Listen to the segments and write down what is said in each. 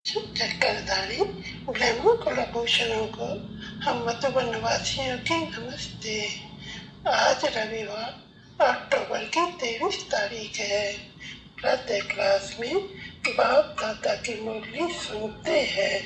चक्रधारी ब्रह्म कुलभूषणों को हम मधुबन वासियों की नमस्ते। आज रविवार अक्टूबर की 23 तारीख है। प्रत्येक क्लास में बाप दादा की मुरली सुनते हैं।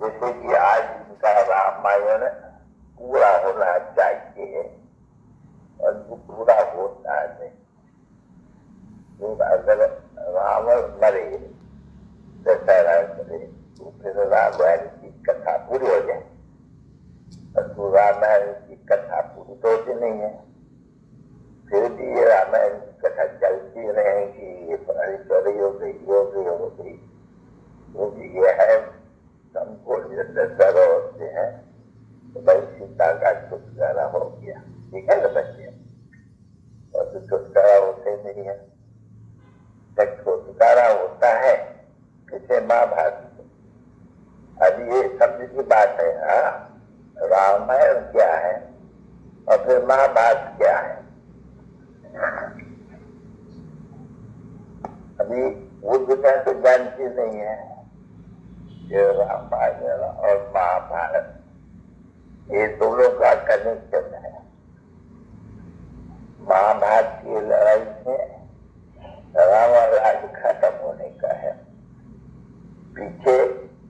जैसे कि आज इनका रामायण पूरा होना चाहिए और वो पूरा होता नहीं। तो अगर रावण मरे, दशहरा करे, तो फिर रामायण की कथा पूरी हो जाए। तो रामायण की कथा पूरी तो होती नहीं है, फिर भी ये रामायण की कथा चलती रहेगी। ये पढ़ाई चौड़ी हो गई, हो गई, क्योंकि ये है हमको दशहरा होते हैं तो भाई सीता का छुटकारा हो गया, ठीक है ना बच्चे। और तो छुटकारा होते नहीं है। जब छुटकारा होता है किसे महाभारत। अब ये समझ की बात है। रामायण क्या है और फिर महाभारत क्या है। अभी वो दुनिया तो जानती नहीं है ये रामायण और महाभारत ये दोनों का कनेक्शन है। महाभारत की लड़ाई में रावण राज्य खत्म होने का है। पीछे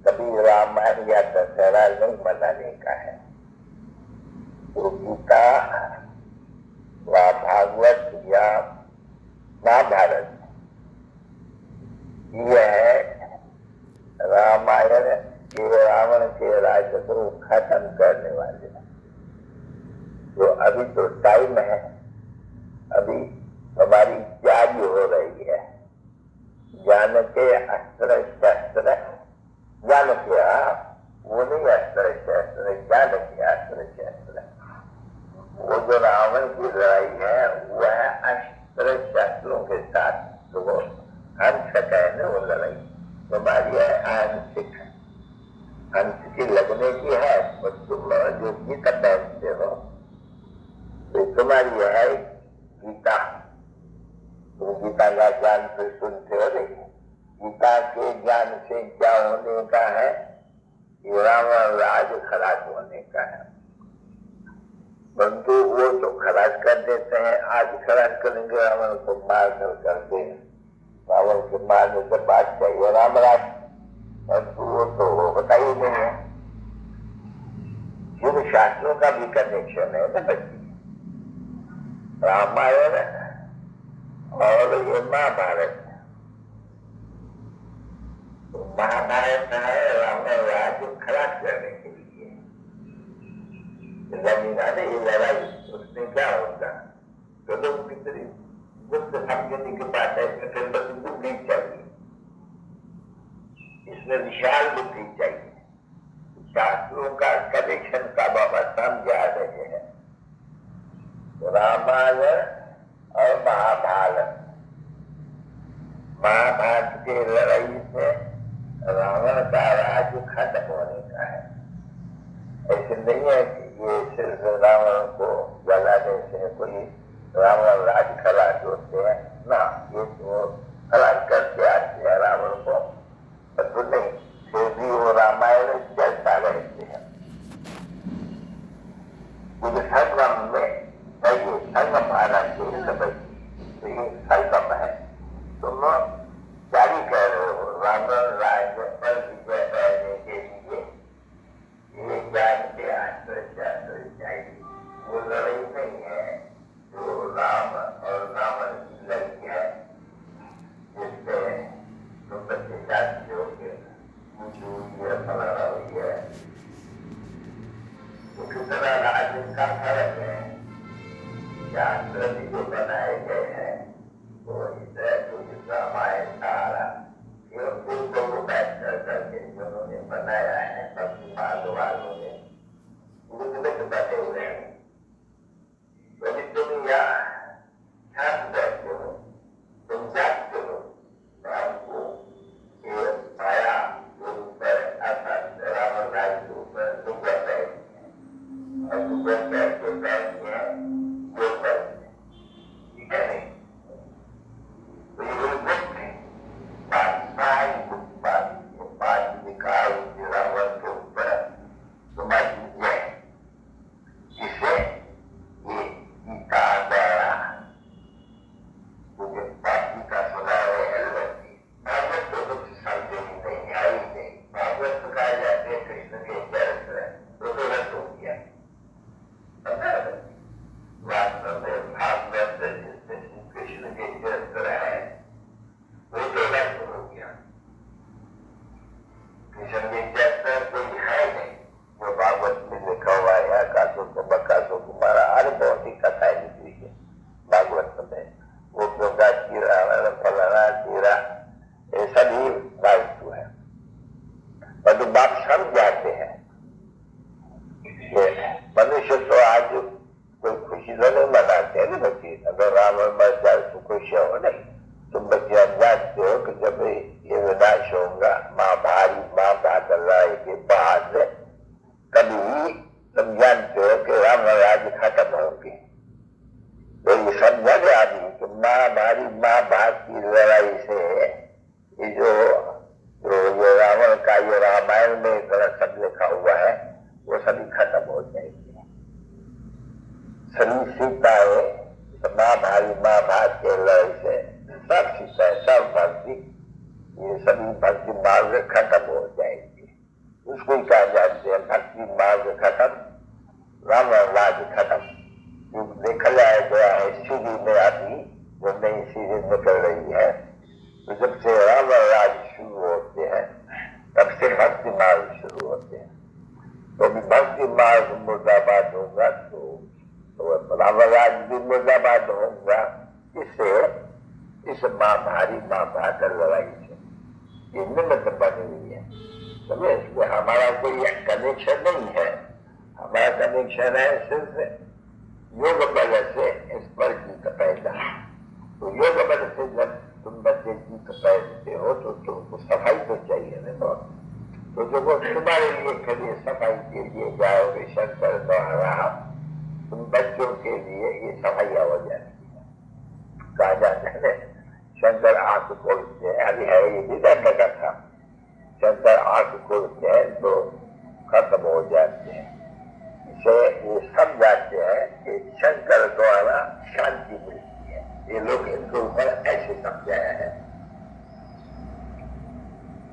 कभी रामायण या दशहरा नहीं मनाने का है। तो गीता व भागवत या महाभारत यह है रामायण के रावण के राज्य को खत्म करने वाले। तो अभी तो टाइम है, अभी हमारी जागी हो रही है। ज्ञान के अस्त्र शस्त्र, ज्ञान के वो नहीं अस्त्र शस्त्र, ज्ञान के अस्त्र शस्त्र। वो जो रावण की लड़ाई है वह अस्त्र शस्त्रों के साथ तो वो अंश है ना। वो लड़ाई तुम्हारी है आंशिक, अंश की लगने की है। और तुम जो गीता पहनते हो तो तुम्हारी है गीता। तुम गीता का ज्ञान फिर सुनते हो नहीं। गीता के ज्ञान से क्या होने का है, रावण राज खराज होने का है। परंतु वो तो खराज कर देते हैं। आज खराज करेंगे, रावण को मार कर देंगे। रावण के मारने से बात चाहिए राम राज, परंतु वो तो होता ही नहीं है। युग शास्त्रों का भी कनेक्शन है ना बच्ची। रामायण और ये महाभारत। तो महाभारत है रावण राज्य खराब करने के लिए। ये लड़ाई उसमें क्या होगा तो लोग कितनी गुप्त समझने की बात है। इसमें फिर बुद्धि चाहिए, इसमें विशाल बुद्धि चाहिए। शास्त्रों का कनेक्शन का बाबा समझा रहे हैं। रामायण और महाभारत। महाभारत की लड़ाई से रावण का राज्य खत्म होने का है। ऐसे नहीं है कि ये सिर्फ रावण को जलाने से कोई रावण राज खलास होते हैं ना, ये तो खलास करके आते हैं रावण को, तो नहीं, फिर भी वो रामायण चलता रहते हैं। क्योंकि संगम में ये संगम आना चाहिए समझ, तो ये संगम है। तुम जारी कर रहे हो रावण राज्य पर विजय पाने के लिए, ये ज्ञान के आश्रय चाहिए। वो लड़ाई नहीं है जो राम और रावण की लड़ाई है, जिससे तुम बच्चे जानते हो कि मुझे ये फलाना हुई है, तो कितना राज्य का फर्क है। शास्त्र भी जो बनाए गए हैं वो इसे कुछ रामायण सारा वो बैठ करके जिन्होंने बनाया है भक्ति मार्ग वालों ने उनमें बने हुए हैं। यदि तुम यहाँ ध्यान बैठते हो, तुम जानते हो आपको ये माया के ऊपर अर्थात रावण राज के ऊपर दुर्गा बैठती है और दुर्गा कैसे बैठती है वो बैठती है, ठीक है नहीं? तो ये गुप्त है बात निकाल रावण के ऊपर तुम्हारी जय, जिसे ये गीता द्वारा मुझे बाकी का सुना रहे हैं। भागवत तो कुछ समझे ही नहीं, आई नहीं। भागवत सिखाए जाते कृष्ण के चरित्र, वो तो रद्द हो गया। वास्तव में भागवत जिसमें श्री कृष्ण के चरित्र है वो तो रद्द हो गया। कृष्ण के चरित्र कोई है नहीं जो भागवत में लिखा हुआ है। आकाशों को बकाशों को मारा, हर बहुत ही कथाएं निकली है भागवत में। वो गंगा तीरा फलाना तीरा ये सभी वास्तु है, पर तो बात समझ जाते हैं। मनुष्य तो आज कोई खुशी तो नहीं मनाते हैं ना बच्चे, अगर रावण मर जाए तो खुशी हो नहीं। तुम बच्चे जानते हो कि जब ये विनाश होगा महाभारत लड़ाई के बाद कभी तुम जानते हो कि रावण राज्य खत्म होगी। तो ये समझा गया अभी कि महाभारत की लड़ाई से ये जो ये रावण का ये रामायण में इतना सब लिखा हुआ है वो सभी खत्म हो जाएगी। सभी सीताएं महाभारत के लड़ाई से सब सीताएं सब भक्ति ये सभी भक्ति मार्ग खत्म हो जाएगी। उसको क्या जानते हैं भक्ति मार्ग खत्म, रावण राज्य खत्म। देखा गया है सीढ़ी में अभी जो नई सीढ़ी निकल रही है, तो जब से रावण राज्य शुरू होते हैं तब से भक्ति मार्ग शुरू होते हैं। तो भी भक्ति मार्ग मुर्दाबाद होगा तो रावण राज्य भी मुर्दाबाद होगा। इससे इस महाभारत लड़ाई से ये निमित्त बनी हुई है। समझे, इसमें हमारा कोई कनेक्शन नहीं है। हमारा कनेक्शन है सिर्फ योग बल से इस पर जीत पैदा। तो योग बल से जब तुम बच्चे जीत पैदते हो तो तुमको सफाई तो चाहिए ना। तो जो वो तुम्हारे लिए कभी सफाई के लिए जाओगे शंकर द्वारा, तुम बच्चों के लिए ये सफाई हो जाती है। कहा जाता है शंकर आंख खोलते हैं, अभी है ये भी का था, शंकर आंख खोलते हैं तो खत्म हो जाते हैं। इसे ये समझाते हैं कि शंकर द्वारा शांति मिलती है। ये लोग इनके ऊपर ऐसे समझाया है।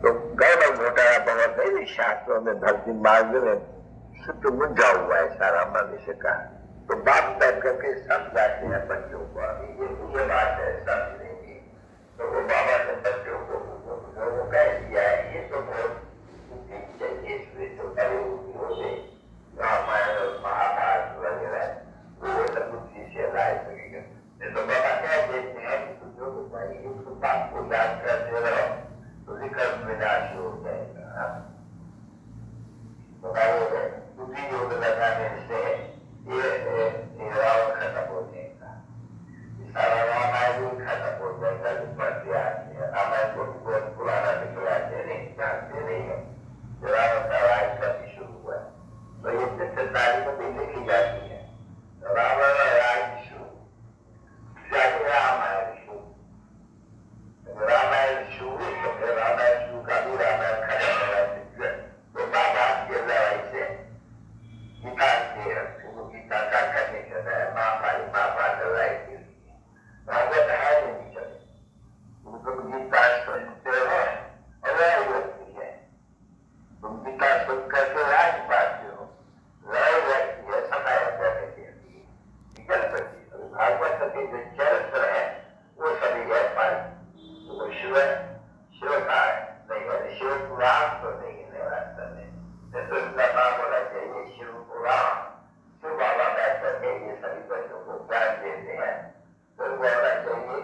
तो गौरव घोटाला बहुत है शास्त्रों में, भक्ति मार्ग में शुद्ध मुझा हुआ है सारा मनुष्य का। तो बात बैठ करके समझाते हैं बच्चों को। ये बात है समझने की, तो वो बाबा ने बच्चों को कह दिया है ये तो बहुत चाहिए, इसलिए तो बड़े होते रामायण और महाभारत वगैरह वो सब बुद्धि से लाए सकेगा। तो बाबा कह देते हैं कि जो बताइए उसको बात को याद करते रहो तो विकल्प विनाश हो जाएगा। बुद्धि योग लगाने से ये रावण खत्म हो जाएगा, सारा रामायण खत्म हो जाएगा। रामायण शिव का नहीं है, शिव पुराण तो नहीं है वास्तव में, तो उसका नाम होना चाहिए शिव पुराण। शिव बाबा बैठ करके ये सभी बच्चों को ज्ञान देते हैं, तो वो होना चाहिए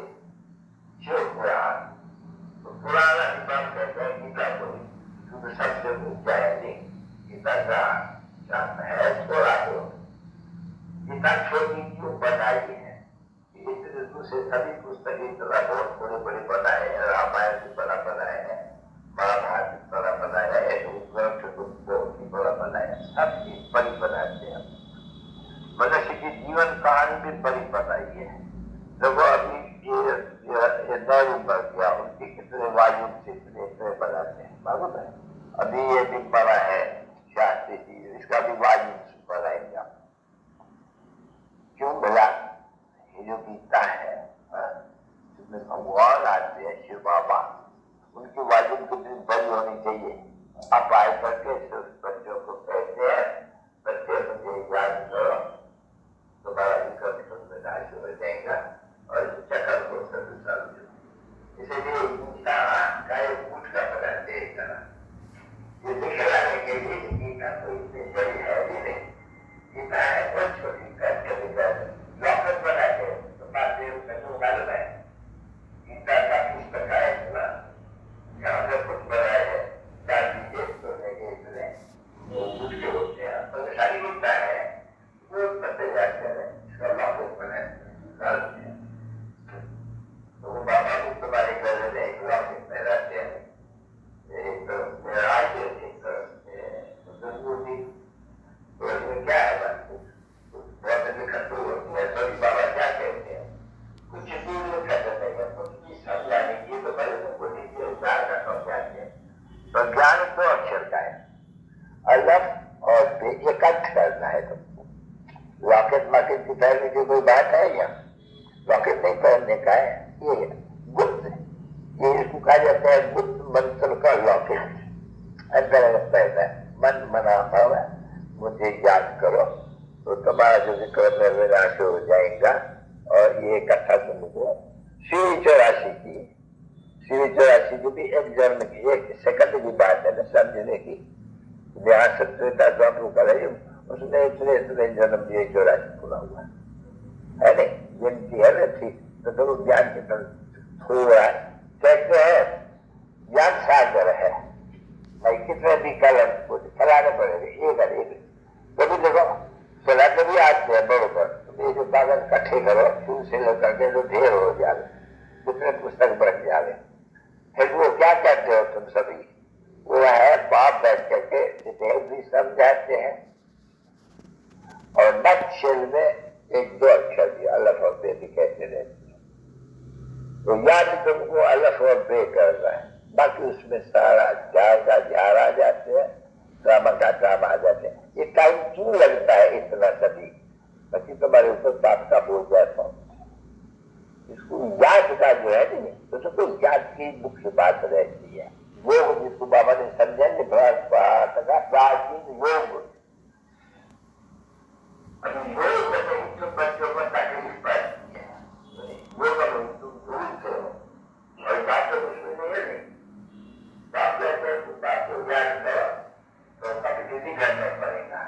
शिव पुराण। तो पुराना हिसाब कहते हैं गीता को, क्योंकि सबसे ऊंचा है नहीं, गीता का शास्त्र है थोड़ा तो, गीता छोटी क्यों बनाई है, इतने दूसरे सभी पुस्तकें तो बहुत बड़े बड़े बनाए हैं, रामायण भी बड़ा बनाए हैं, महाभारत भी बड़ा बनाया है, ग्रंथ बहुत ही बड़ा बनाया है, सब चीज बड़ी बनाते हैं। मनुष्य की जीवन कहानी भी बड़ी बनाई है। देखो अभी ये नौ बढ़ गया, उनके कितने वायु से इतने बनाते हैं मालूम है। अभी ये भी बड़ा है शास्त्री जी, इसका भी वायु बनाएंगे। क्यों बोला, ये जो गीता है जिसमें भगवान आते हैं शिव बाबा, उनकी वायु कितनी बड़ी होनी चाहिए। आप आए करके बच्चों को कहते हैं, बच्चे मुझे याद करो, तुम्हारा विकल्प में नाश हो जाएगा और चक्कर को सब इसलिए गीता का एक ऊँट का बनाते हैं, ये दिखलाने के लिए गीता कोई इतनी बड़ी है भी नहीं, गीता है बहुत छोटी लॉकेट बना के तो बात मालूम है। गीता का पुस्तक है इतना, यहाँ से कुछ बनाया है, चांदी के सोने के इतने वो कुछ के होते हैं, तो सारी गीता है वो पते जाते हैं, इसका लॉकेट बनाए तो वो बाबा भी तुम्हारे घर में एक लॉकेट में रहते हैं, एक आज एक दूसरी तो इसमें क्या है बात, बहुत इकट्ठे होती है। सभी बाबा क्या कहते हैं, कुछ दूर में कर देते हैं, कुछ भी समझाने की तो बड़े को नीचे उतार का समझाते हैं। तो ज्ञान दो अक्षर का है, अलग और बे, एक अर्थ करना है तुमको। लॉकेट मार्केट की पहनने की कोई बात है या लॉकेट नहीं पहनने का है, ये गुप्त, ये इसको कहा जाता है गुप्त मंत्र का लॉकेट। अंदर पहना है, मन मना भाव है, मुझे याद करो तो तुम्हारा जो विक्रम में विनाश हो जाएगा। और ये कथा तुमको शिव 84 की, शिव 84 की भी एक जन्म की, एक सेकंड की बात है ना समझने की। जहाँ सत्यता द्वापर कर रही उसने इतने इतने जन्म दिए 84 पूरा हुआ है नहीं, गिनती है ना ठीक, तो तुम ज्ञान के तरफ थोड़ा कहते हैं ज्ञान सागर है भाई, कितने भी कलम को चलाने पड़ेगा एक एक। कभी देखो चलाते भी आते हैं बरोबर, ये जो कागज इकट्ठे करो शुरू से लेकर के जो ढेर हो जाए, कितने पुस्तक बन जाए, फिर वो क्या कहते हो तुम सभी, वो है बाप बैठ करके डिटेल भी समझाते हैं और नक्शल में एक दो अक्षर भी अलफ और बे भी कहते रहते हैं। तो याद तुमको अलफ और बे करना है, बाकी उसमें सारा जाएगा जार आ जाते हैं, ड्रामा का ड्रामा आ जाते हैं। ये टाइम क्यों लगता है इतना सभी, बाकी तुम्हारे ऊपर बाप का बोल जाता हूँ। इसको याद का जो है नहीं, तो सबको याद की मुख्य बात रहती है। योग जिसको बाबा ने समझा नहीं, प्राचीन योग, बच्चों को तकलीफ पड़ती है, योग ढूंढते हो और बातों को सुनने नहीं, बाप कहते हैं बात को ज्ञान करो तो कभी नहीं करना पड़ेगा,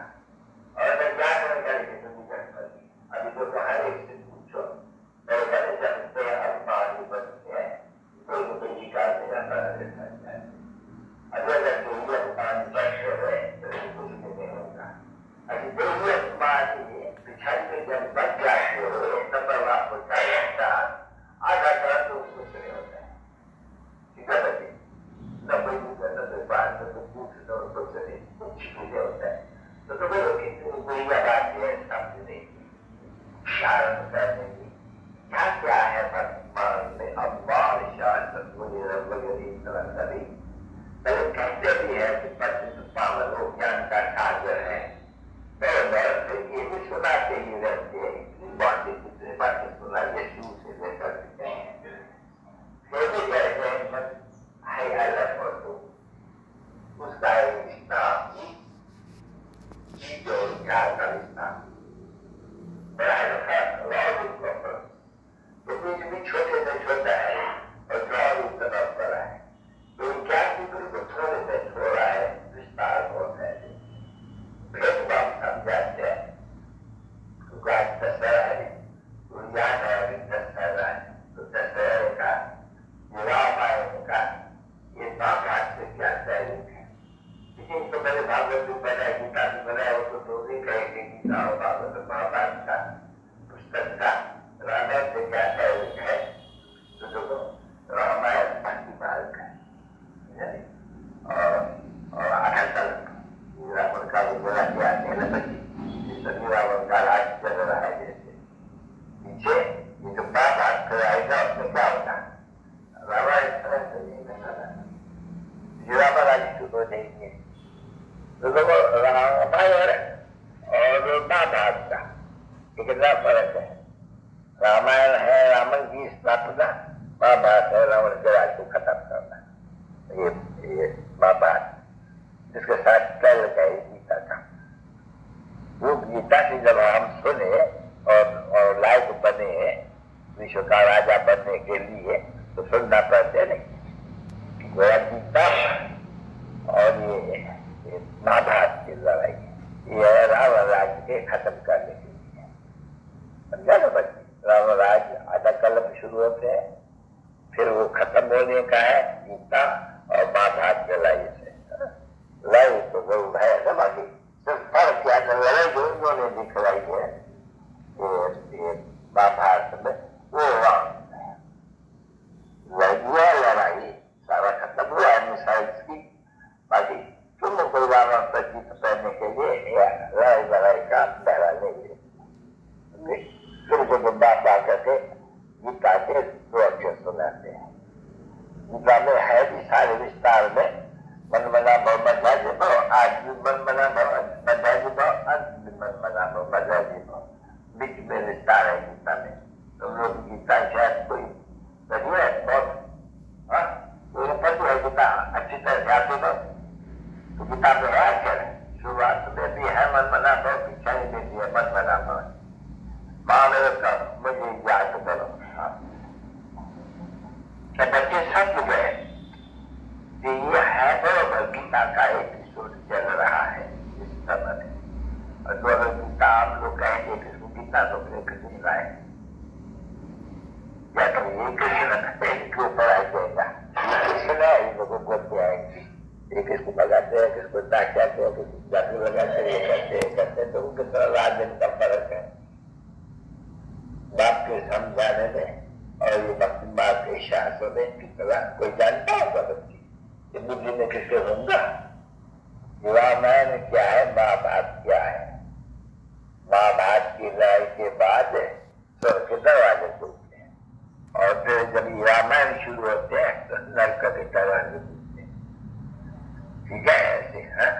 और अगर ज्ञान नहीं करेंगे तो नहीं कर पाएगी। अभी तो हर एक से पूछो और बड़े जानते हैं, अभिमान बनते हैं, कोई को कोई निकालने का रहता है। अगर कोई अभिमान बढ़ रहे तो कुछ नहीं होगा। अभी कोई अभिमान पिछाड़ी में जब बच जाते हो तब आप होता रहता आधा करा तो कुछ नहीं होता है, ठीक है बच्चे, न कोई बात तो पूछ लो कुछ नहीं, कुछ भी नहीं होता है। तो कितनी बुरी बात है समझने की, शांत करने की, क्या है वर्तमान में अम्बार शांत वगैरह पहले कहते भी है कि पश्चिम पावन हो ज्ञान का सागर है, ये भी सुनाते ही रहते हैं, इतनी बातें कितनी बातें सुनाइए शुरू से लेकर के फिर भी कहते हैं है अलग और तो उसका रिश्ता जो ज्ञान का रिश्ता बड़ा तो बीच भी छोटे से छोटा है और ज्ञान उतना बड़ा है। महाभारत से क्या तैयारी है? किसी तो मैंने भागवत भी पढ़ा है, गीता भी पढ़ा है, वो तो दो ही कहेंगे गीता और भागवत महाभारत का पुस्तक का रामायण से क्या तैयारी है? तो देखो रामायण भक्ति मार्ग है और आखिर रावण का भी बड़ा क्या है ना बच्ची, रावण का राज चल रहा है जैसे पीछे ये जो महाभारत कराएगा उसमें क्या होगा? रामायण तरह से नहीं करना, रावण राज शुरू हो जाएंगे। तो देखो रामायण और महाभारत का कितना फर्क है? रामायण है रावण की स्थापना, महाभारत है रावण के राज को खत्म करना। ये महाभारत जिसके साथ कल गए गीता का, वो गीता की जब हम सुने और लायक बने विश्व का राजा बनने के लिए तो सुनना पड़ते नहीं। गोया गीता और ये महाभारत की लड़ाई ये है रावण राज्य के खत्म करने के लिए। समझा ना बच्चे? रावण राज्य आधा कलम शुरू होते हैं, फिर वो खत्म होने का है गीता और महाभारत की लड़ाई से। लड़ाई तो जरूर है ना, बाकी सिर्फ फर्क क्या लड़ाई जो उन्होंने दिखलाई है ये महाभारत में वो लड़ाई सारा खत्म हुआ है मिसाइल्स की। बाकी तुम कोई रावण पर जीत करने के लिए लड़ाई का पहला नहीं है। तुमको बुद्धा पा करके गीता के दो अक्षर सुनाते हैं। गीता में है भी सारे विस्तार में मन मना भव मजा जी भाव, आज भी मन मना भव मजा जी भाव, अंत भी मन मना भव मजा जी भाव, बीच में विस्तार है गीता में। तुम लोग गीता शायद कोई पढ़ी है बहुत, पढ़ी है गीता अच्छी तरह से आते हो तो गीता में है अक्षर शुरुआत में भी है मन मना भव, पीछा ही देती है मन मना भव, मानव का मुझे याद करो। क्या बच्चे समझ गए? ये है बराबर गीता का एपिसोड चल रहा है इस समय और जो अगर गीता आप लोग कहेंगे कि इसको गीता तो फिर कृष्ण का है या तो ये कृष्ण के ऊपर आ जाएगा। कृष्ण है इन लोगों को बोलते आएंगे, एक इसको लगाते हैं, किसको ताकते हैं, किसको जादू लगाते हैं, ये करते हैं। तो उनके तरह राजन का फर्क है बाप के समझाने में और ये भक्ति मार्ग के शास्त्र में की तरह कोई जानता होगा बच्ची बुद्धि में किसके होगा? रामायण क्या है, महाभारत क्या है? महाभारत की लड़ाई के बाद स्वर्ग के दरवाजे खुलते हैं और फिर जब रामायण शुरू होते हैं तो नरक के दरवाजे खुलते हैं। ठीक है ऐसे? हाँ,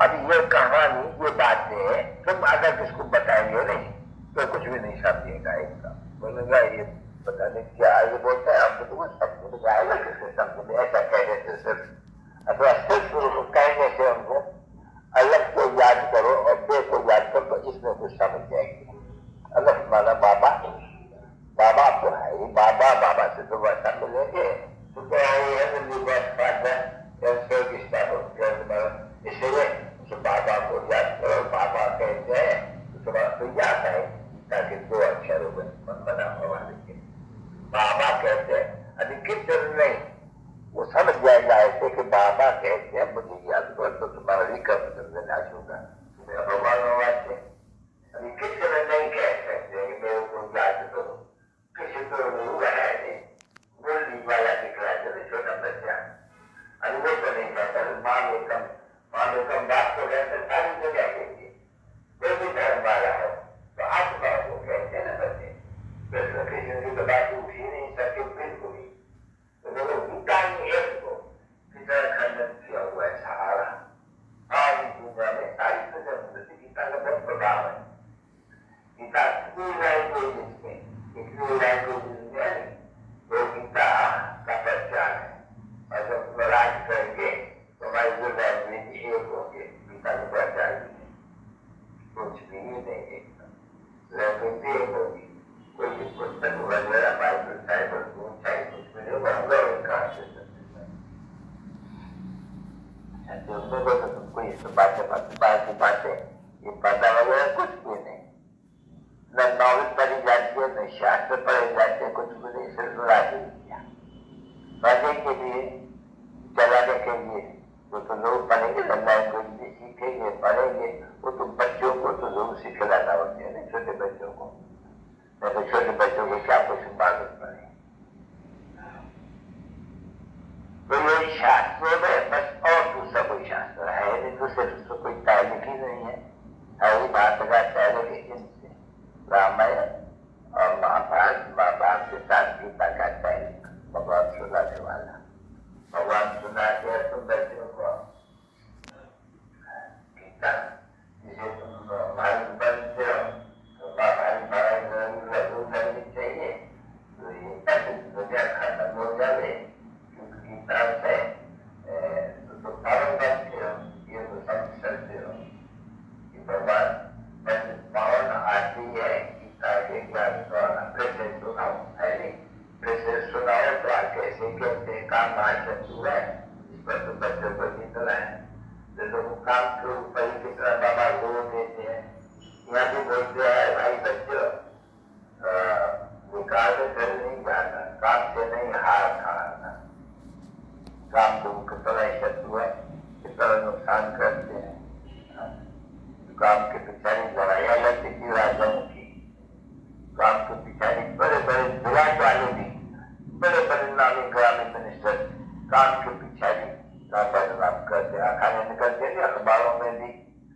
अब ये कहानी ये बातें तुम अगर किसको बताएंगे नहीं तो कुछ भी नहीं समझेगा। एकदम बोलेगा ये पता नहीं क्या ये बोलता है, हमको तो कुछ समझ में आएगा किसको समझ में? ऐसा कह देते सिर्फ अथवा सिर्फ कहने से हमको अलग को याद करो और बे को याद करो तो इसमें कुछ समझ जाएंगे। अलग माना बाबा, बाबा तो है ही बाबा, बाबा से तो वैसा मिलेंगे तो क्या इसलिए बाबा को याद करो। बाबा कहते हैं तो याद है ताकि दो अक्षरों में बना हुआ लिखे। बाबा कहते हैं अधिकृत नहीं, वो समझ जाएगा ऐसे कि बाबा कहते हैं मुझे याद करो तो तुम्हारा विकल्प विनाश होगा। भगवान से अधिकृत नहीं कह सकते मेरे को याद करो, किसी को है बोलने वाला दिख रहा है छोटा बच्चा अनुभव तो नहीं कहता। माँ कम बात को कहते सारी जगह कहती कोई भी धर्म वाला हो तो आत्मा को कहते हैं ना बच्चे। कृष्ण कृष्ण की तो बात उठ ही नहीं सकती बिल्कुल ही। तो देखो गीता में एक को कितना खंडन किया हुआ है सहारा सारी दुनिया में, सारी दुनिया में गीता का बहुत प्रभाव है। गीता कितनी लैंग्वेजेस में, कितनी लैंग्वेजेस में वो गीता का प्रचार है। और जब राज करेंगे तो हमारी जो लैंग्वेज एक होगी गीता के प्रचार की कुछ भी नहीं लैंग्वेज एक होगी। कोई भी पुस्तक वगैरह बाइबल साइबल चाहे कुछ भी नहीं होगा तो तुमको ये सब बातें ये पता वगैरह कुछ भी नहीं, न नॉलेज पढ़ी जाती है न शास्त्र पढ़े जाते हैं, कुछ भी नहीं, सिर्फ राजनीति मजे के लिए चलाने के लिए वो तो लोग पढ़ेंगे, लैंग्वेज भी सीखेंगे, पढ़ेंगे, वो तो बच्चों को तो जरूर सिखलाना होते हैं ना, छोटे बच्चों को। नहीं तो छोटे बच्चों को क्या कुछ मालूम पड़े। तो ये शास्त्रों में बस और दूसरा कोई शास्त्र है नहीं, दूसरे दूसरे कोई तारीख ही नहीं है। हरी बात का तारीख इनसे रामायण और महाभारत, महाभारत के साथ गीता का तारीख भगवान सुनाने वाला। भगवान सुना के तुम बच्चों को गीता जिसे तुम मालूम बनते हो, तो महाभारत करनी चाहिए, तो ये दुनिया खत्म हो जाए। गीता से तो पावन बनते हो, ये तो समझ सकते हो कि भगवान पावन आती है गीता के ज्ञान द्वारा। कैसे सुनाओ है नहीं, कैसे सुनाओ तो कैसे कहते काम चतुर है, इस पर तो बच्चों को जीतना है। जैसे वो काम के ऊपर ही कितना बाबा जोर देते हैं, यहाँ भी बोलते हैं भाई बच्चों विकास कर नहीं जाना, काम से नहीं हार खाना। काम को कितना शत्रु है, कितना नुकसान करते हैं। काम के पिछाड़ी लड़ाइयाँ लगती थी राजाओं की, काम के पिछाड़ी बड़े बड़े विराट वाले भी, बड़े बड़े नामी ग्रामीण मिनिस्टर काम के पिछाड़ी बदनाम करते, आखाने निकलते थे अखबारों में भी,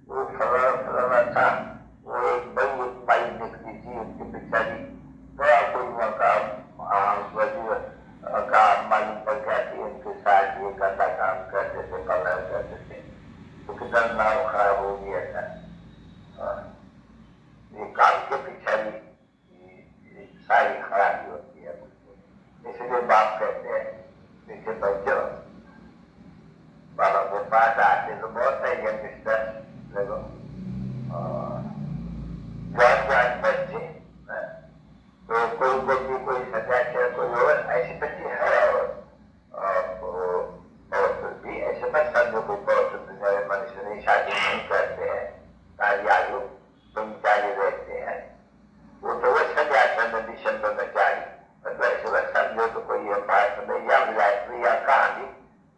वो फलाना था, वो एक बड़ी एक पाई निकली थी, उसके पिछाड़ी बड़ा कोई वजीर का मालूम पड़ गया कि उनके साथ ये गंदा काम करते थे, पलायन करते थे, तो कितना नाम खराब हो गया था। ये काम के पिछाड़ी सारी खराबी होती है। इसलिए बाप कहते हैं पीछे बच्चों बाबा के पास आते तो बहुत है यंगस्टर लोगों, जवान बच्चे, तो कोई बच्ची कोई सत्याचार कोई और ऐसे बच्चे है, और फिर भी ऐसे मत समझो कोई बहुत मनुष्य नहीं शादी नहीं करते हैं, सारी आयु ब्रह्मचारी रहते हैं, वो तो वो सत्याचार में दिसंबर में जारी, मतलब ऐसे बात समझो तो कोई भारत में या विराट या कहानी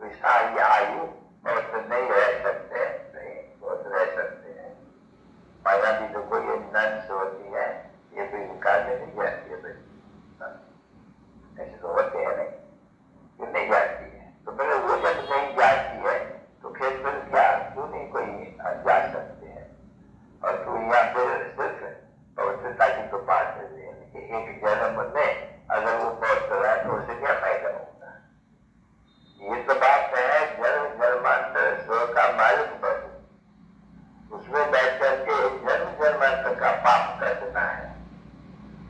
कोई सारी आयु बहुत नहीं रह सकते, नहीं बहुत रह सकते हैं। माया भी तो कोई नंस होती है, ये कोई विकार में नहीं जाती है बच्ची, ऐसे तो होते हैं नहीं, ये नहीं जाती है। तो पहले वो जब नहीं जाती है तो फिर क्या क्यों नहीं कोई जा सकते हैं। और तो यहाँ पे सिर्फ पवित्रता की तो बात है कि एक जन्म में अगर वो पहुंच रहा है तो उसे क्या फायदा होगा। ये तो बात है जन्म जन्मांतर स्वर्ग का मालिक बन, उसमें बैठ करके जन्म जन्मांतर का पाप करना है,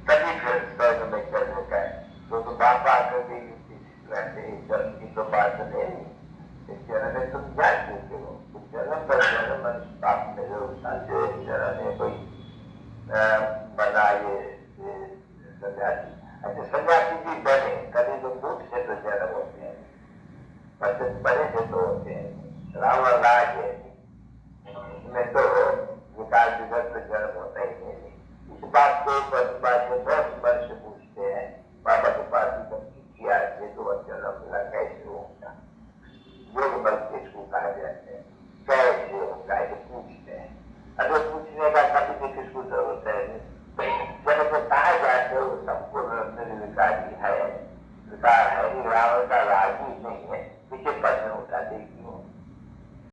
तभी फिर स्वर्ग में चलने का है। तो बाप आकर भी वैसे जन्म की तो बात नहीं, इस जन्म में तुम जा चुके हो, तो जन्म पर जन्म पाप में जो जन्म में कोई बना ये सन्यासी, अच्छा सन्यासी भी बने कभी तो मूठ से तो जन्म होते हैं, बड़े से तो होते हैं, रावण राज है इसमें तो विकास विगत तो जन्म होता ही नहीं। इस बात को बहुत वर्ष पूछते हैं बाबा के पास किया ये तो जन्म मिला कैसे होगा, योग बल किसको कहा जाते हैं, कैसे होगा ये पूछते हैं। अगर पूछने का कभी भी किसको जरूरत है, जब तो कहा जाते हो संपूर्ण निर्विकारी है, विकार है, रावण का राज ही नहीं है, पीछे प्रश्न उठा देखी हो